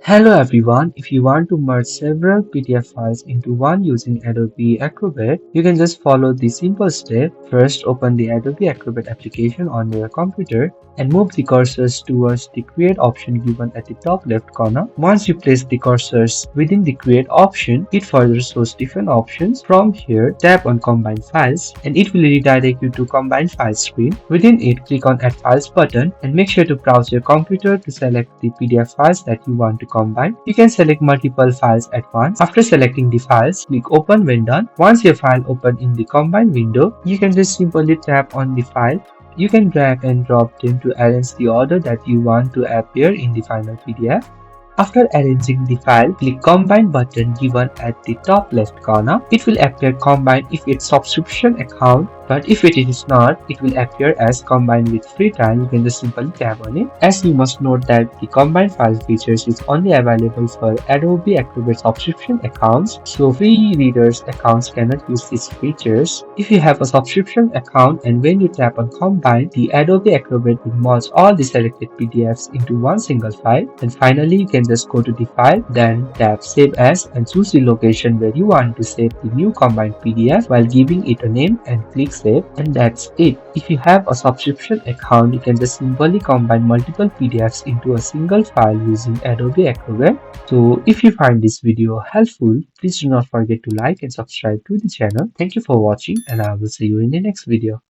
Hello everyone, if you want to merge several PDF files into one using Adobe Acrobat, you can just follow this simple step. First, open the Adobe Acrobat application on your computer and move the cursors towards the Create option given at the top left corner. Once you place the cursors within the Create option, it further shows different options. From here, tap on Combine Files and it will redirect you to Combine Files screen. Within it, click on Add Files button and make sure to browse your computer to select the PDF files that you want to combine. You can select multiple files at once. After selecting the files, click Open when done. Once your file open in the Combine window, you can just simply tap on the file. You can drag and drop them to arrange the order that you want to appear in the final PDF. After arranging the file, click Combine button given at the top left corner. It will appear combined if it's subscription account, but if it is not, it will appear as combined with free trial. You can just simply tap on it. As you must note that the combine file features is only available for Adobe Acrobat subscription accounts, so free readers accounts cannot use these features. If you have a subscription account and when you tap on Combine, the Adobe Acrobat will merge all the selected PDFs into one single file. And finally, you can just go to the file, then tap Save As and choose the location where you want to save the new combined PDF while giving it a name and click Save, and that's it. If you have a subscription account, you can just simply combine multiple PDFs into a single file using Adobe Acrobat. So if you find this video helpful, please do not forget to like and subscribe to the channel. Thank you for watching and I will see you in the next video.